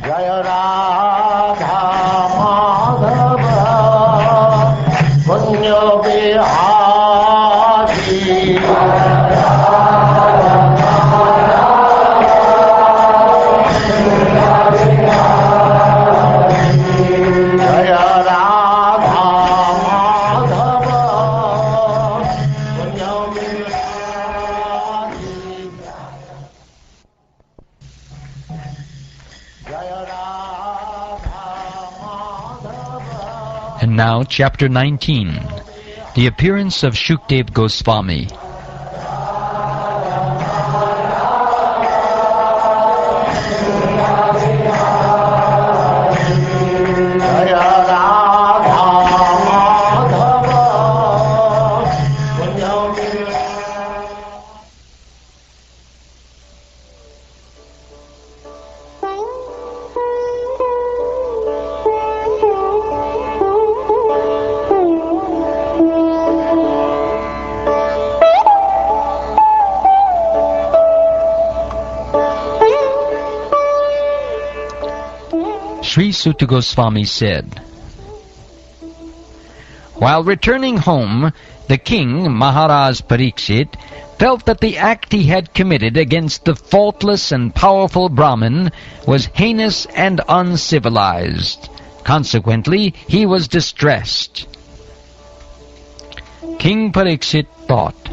Jaya Radha Madhava Punya Bihari And now, Chapter 19, The Appearance of Shukdev Goswami. Sri Suta Goswami said, while returning home, the king, Maharaj Pariksit, felt that the act he had committed against the faultless and powerful Brahmin was heinous and uncivilized. Consequently, he was distressed. King Pariksit thought,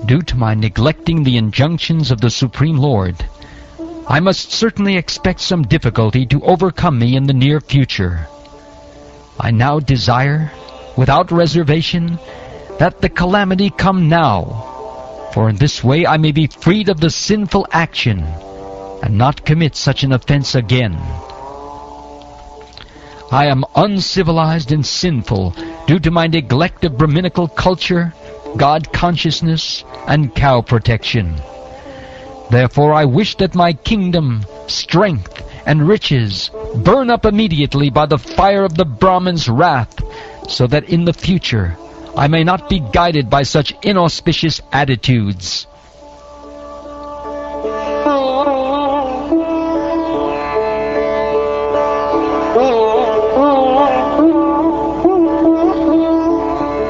due to my neglecting the injunctions of the Supreme Lord, I must certainly expect some difficulty to overcome me in the near future. I now desire, without reservation, that the calamity come now, for in this way I may be freed of the sinful action and not commit such an offense again. I am uncivilized and sinful due to my neglect of Brahminical culture, God consciousness, and cow protection. Therefore I wish that my kingdom, strength, and riches burn up immediately by the fire of the Brahmin's wrath, so that in the future I may not be guided by such inauspicious attitudes.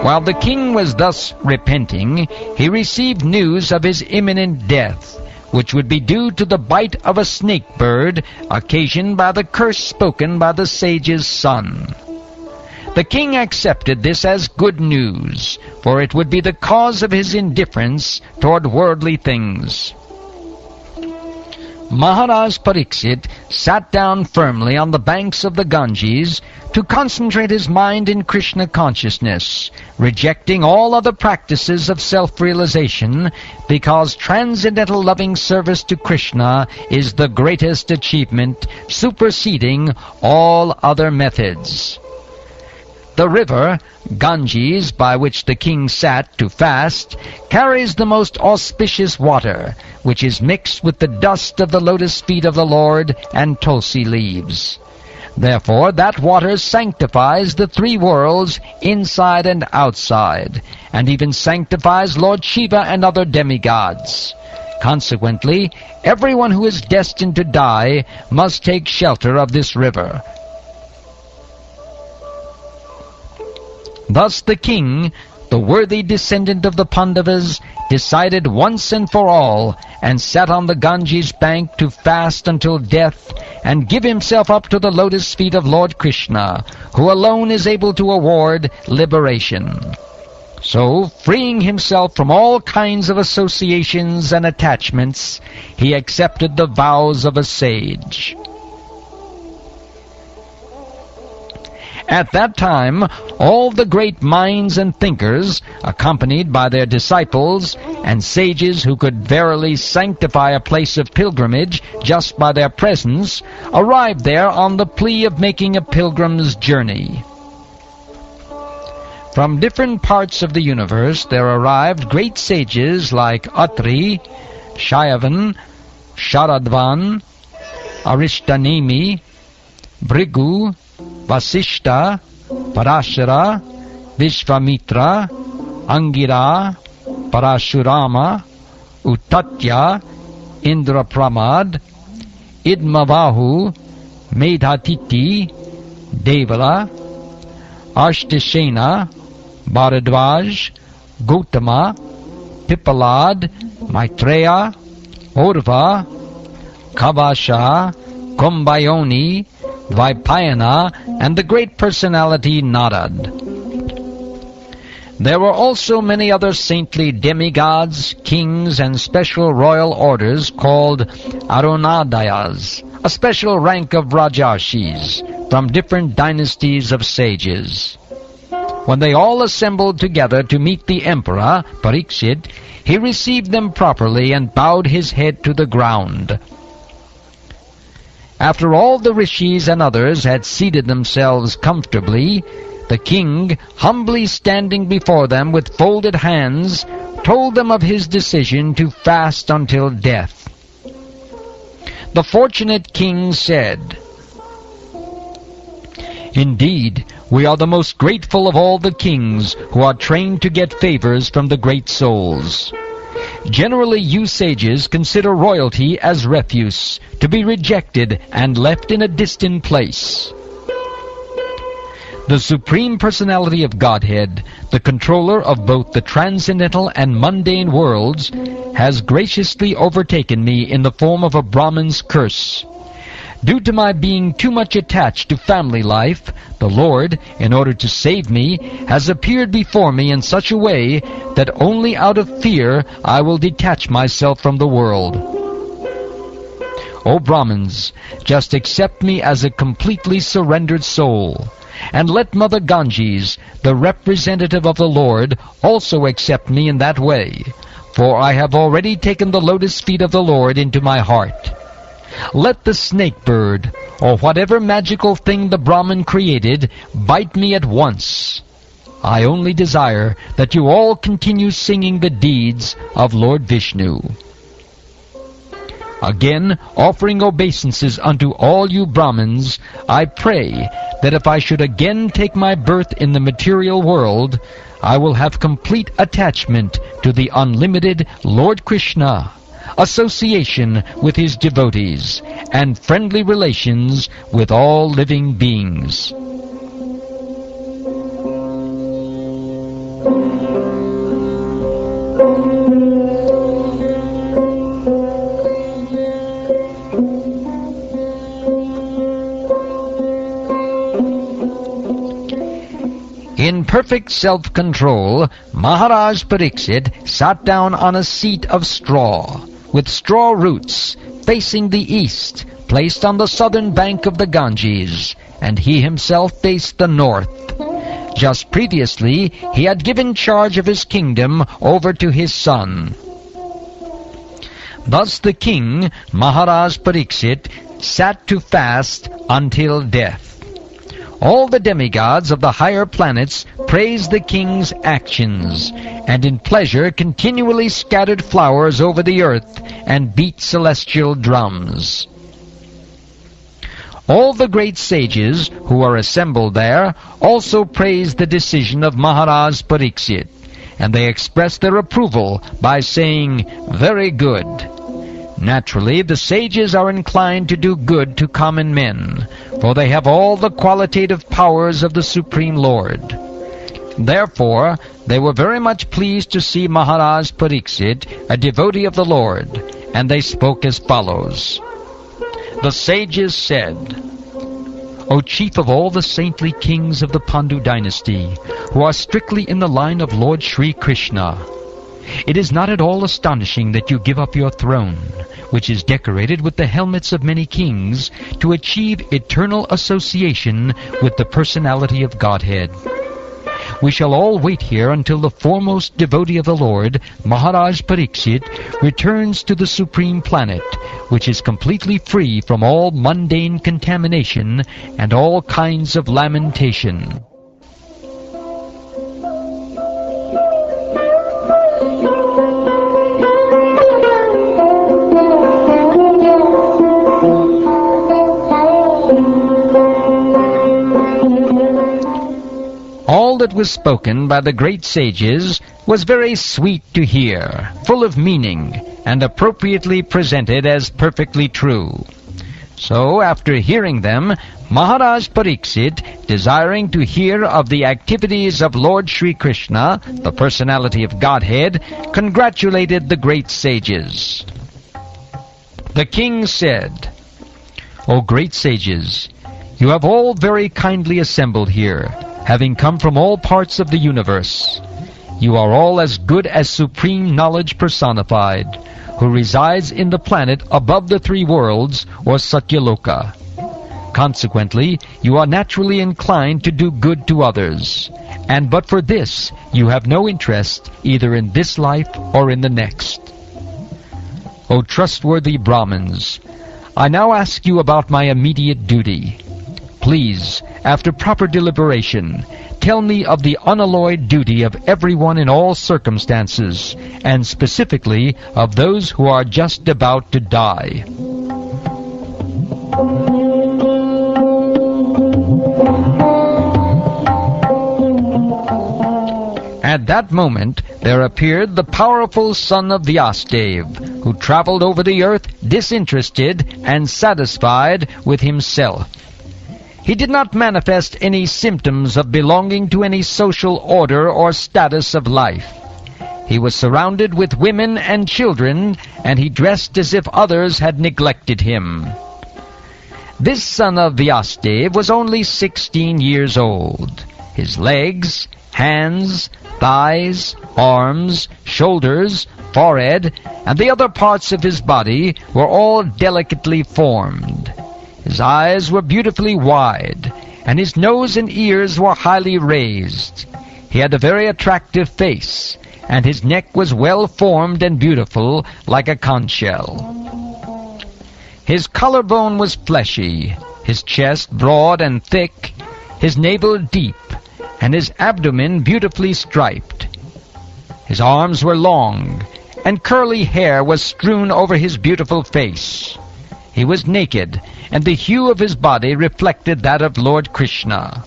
While the king was thus repenting, he received news of his imminent death, which would be due to the bite of a snake bird occasioned by the curse spoken by the sage's son. The king accepted this as good news, for it would be the cause of his indifference toward worldly things. Maharaj Pariksit sat down firmly on the banks of the Ganges to concentrate his mind in Krishna consciousness, rejecting all other practices of self-realization, because transcendental loving service to Krishna is the greatest achievement, superseding all other methods. The river, Ganges, by which the king sat to fast, carries the most auspicious water, which is mixed with the dust of the lotus feet of the Lord and tulsi leaves. Therefore that water sanctifies the three worlds, inside and outside, and even sanctifies Lord Shiva and other demigods. Consequently, everyone who is destined to die must take shelter of this river. Thus the king, the worthy descendant of the Pandavas, decided once and for all, and sat on the Ganges bank to fast until death, and give himself up to the lotus feet of Lord Krishna, who alone is able to award liberation. So, freeing himself from all kinds of associations and attachments, he accepted the vows of a sage. At that time, all the great minds and thinkers, accompanied by their disciples, and sages who could verily sanctify a place of pilgrimage just by their presence, arrived there on the plea of making a pilgrim's journey. From different parts of the universe there arrived great sages like Atri, Shayavan, Sharadvan, Arishtanemi, Bhrigu, Vasishta, Parashara, Vishvamitra, Angira, Parashurama, Uttatya, Indrapramad, Idmavahu, Medhatiti, Devala, Ashtashena, Bharadvaj, Gautama, Pipalad, Maitreya, Urva, Kavasha, Kumbayoni, Vaipayana, and the great personality Narad. There were also many other saintly demigods, kings, and special royal orders called Arunadayas, a special rank of Rajarshis, from different dynasties of sages. When they all assembled together to meet the emperor, Parikshit, he received them properly and bowed his head to the ground. After all the rishis and others had seated themselves comfortably, the king, humbly standing before them with folded hands, told them of his decision to fast until death. The fortunate king said, "Indeed, we are the most grateful of all the kings who are trained to get favors from the great souls. Generally, you sages consider royalty as refuse, to be rejected and left in a distant place. The Supreme Personality of Godhead, the controller of both the transcendental and mundane worlds, has graciously overtaken me in the form of a Brahmin's curse. Due to my being too much attached to family life, the Lord, in order to save me, has appeared before me in such a way that only out of fear I will detach myself from the world. O Brahmins, just accept me as a completely surrendered soul, and let Mother Ganges, the representative of the Lord, also accept me in that way, for I have already taken the lotus feet of the Lord into my heart. Let the snake bird, or whatever magical thing the Brahmin created, bite me at once. I only desire that you all continue singing the deeds of Lord Vishnu." Again, offering obeisances unto all you Brahmins, I pray that if I should again take my birth in the material world, I will have complete attachment to the unlimited Lord Krishna, association with his devotees, and friendly relations with all living beings. In perfect self-control, Maharaj Pariksit sat down on a seat of straw, with straw roots, facing the east, placed on the southern bank of the Ganges, and he himself faced the north. Just previously, he had given charge of his kingdom over to his son. Thus the king, Maharaj Pariksit, sat to fast until death. All the demigods of the higher planets praised the king's actions, and in pleasure continually scattered flowers over the earth and beat celestial drums. All the great sages who were assembled there also praised the decision of Maharaj Pariksit, and they expressed their approval by saying, "Very good." Naturally, the sages are inclined to do good to common men, for they have all the qualitative powers of the Supreme Lord. Therefore, they were very much pleased to see Maharaj Pariksit, a devotee of the Lord, and they spoke as follows. The sages said, "O chief of all the saintly kings of the Pandu dynasty, who are strictly in the line of Lord Sri Krishna, it is not at all astonishing that you give up your throne, which is decorated with the helmets of many kings, to achieve eternal association with the personality of Godhead. We shall all wait here until the foremost devotee of the Lord, Maharaj Pariksit, returns to the supreme planet, which is completely free from all mundane contamination and all kinds of lamentation." All that was spoken by the great sages was very sweet to hear, full of meaning, and appropriately presented as perfectly true. So, after hearing them, Maharaj Pariksit, desiring to hear of the activities of Lord Sri Krishna, the personality of Godhead, congratulated the great sages. The king said, "O great sages, you have all very kindly assembled here, having come from all parts of the universe. You are all as good as supreme knowledge personified, who resides in the planet above the three worlds, or Satyaloka. Consequently, you are naturally inclined to do good to others, and but for this, you have no interest either in this life or in the next. O trustworthy Brahmins, I now ask you about my immediate duty. Please, after proper deliberation, tell me of the unalloyed duty of everyone in all circumstances, and specifically of those who are just about to die." At that moment, there appeared the powerful son of Vyasadeva, who traveled over the earth disinterested and satisfied with himself. He did not manifest any symptoms of belonging to any social order or status of life. He was surrounded with women and children, and he dressed as if others had neglected him. This son of Vyasadeva was only 16 years old. His legs, hands, thighs, arms, shoulders, forehead, and the other parts of his body were all delicately formed. His eyes were beautifully wide, and his nose and ears were highly raised. He had a very attractive face, and his neck was well formed and beautiful, like a conch shell. His collarbone was fleshy, his chest broad and thick, his navel deep, and his abdomen beautifully striped. His arms were long, and curly hair was strewn over his beautiful face. He was naked, and the hue of his body reflected that of Lord Krishna.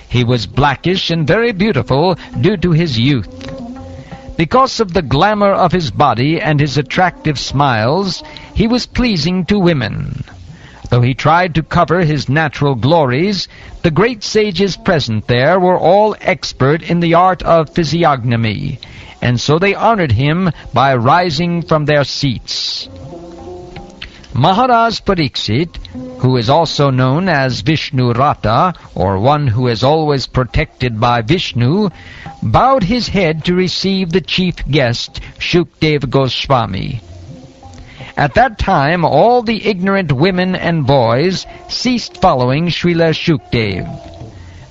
He was blackish and very beautiful due to his youth. Because of the glamour of his body and his attractive smiles, he was pleasing to women. Though he tried to cover his natural glories, the great sages present there were all expert in the art of physiognomy, and so they honored him by rising from their seats. Maharaj Pariksit, who is also known as Vishnu Rata, or one who is always protected by Vishnu, bowed his head to receive the chief guest, Shukdev Goswami. At that time, all the ignorant women and boys ceased following Srila Shukdev.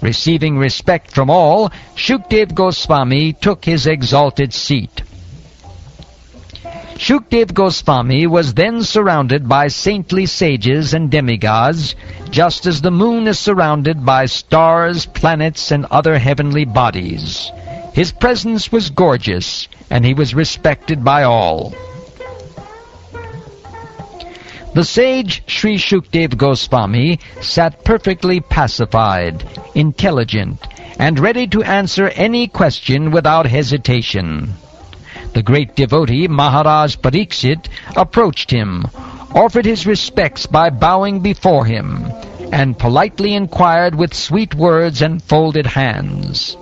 Receiving respect from all, Shukdev Goswami took his exalted seat. Shukdev Goswami was then surrounded by saintly sages and demigods, just as the moon is surrounded by stars, planets, and other heavenly bodies. His presence was gorgeous, and he was respected by all. The sage Sri Shukdev Goswami sat perfectly pacified, intelligent, and ready to answer any question without hesitation. The great devotee Maharaj Pariksit approached him, offered his respects by bowing before him, and politely inquired with sweet words and folded hands.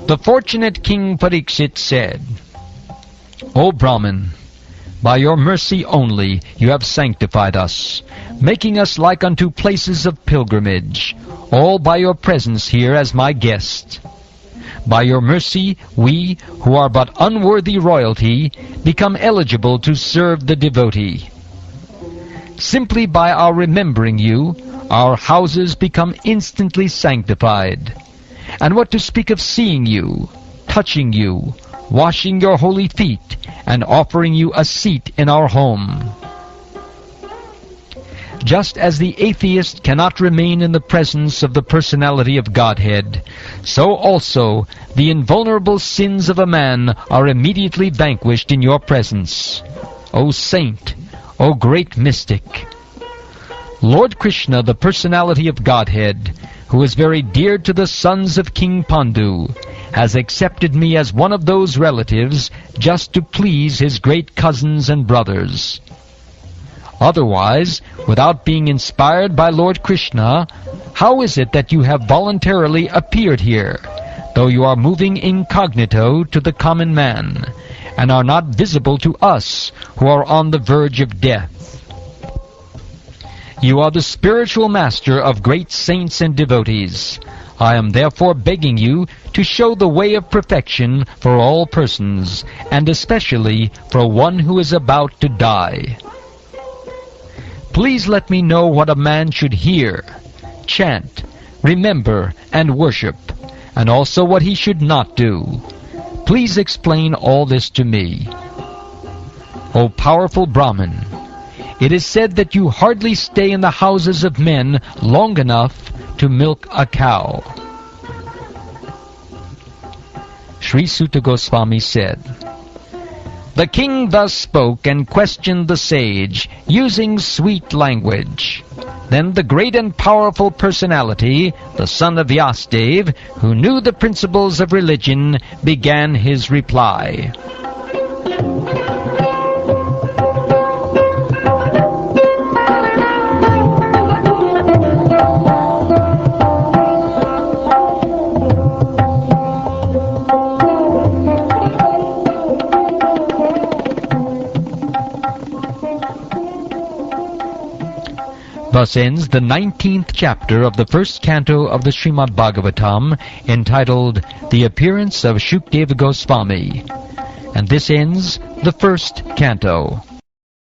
The fortunate King Pariksit said, "O Brahmin, by your mercy only you have sanctified us, making us like unto places of pilgrimage, all by your presence here as my guest. By your mercy, we, who are but unworthy royalty, become eligible to serve the devotee. Simply by our remembering you, our houses become instantly sanctified. And what to speak of seeing you, touching you, washing your holy feet, and offering you a seat in our home. Just as the atheist cannot remain in the presence of the personality of Godhead, so also the invulnerable sins of a man are immediately vanquished in your presence. O saint, O great mystic! Lord Krishna, the personality of Godhead, who is very dear to the sons of King Pandu, has accepted me as one of those relatives just to please his great cousins and brothers. Otherwise, without being inspired by Lord Krishna, how is it that you have voluntarily appeared here, though you are moving incognito to the common man, and are not visible to us who are on the verge of death? You are the spiritual master of great saints and devotees. I am therefore begging you to show the way of perfection for all persons, and especially for one who is about to die. Please let me know what a man should hear, chant, remember, and worship, and also what he should not do. Please explain all this to me. O powerful Brahmin, it is said that you hardly stay in the houses of men long enough to milk a cow. Sri Sutta Goswami said, "The king thus spoke and questioned the sage, using sweet language. Then the great and powerful personality, the son of Vyasadeva, who knew the principles of religion, began his reply." Thus ends the 19th chapter of the first canto of the Srimad Bhagavatam, entitled The Appearance of Shukdeva Goswami. And this ends the first canto.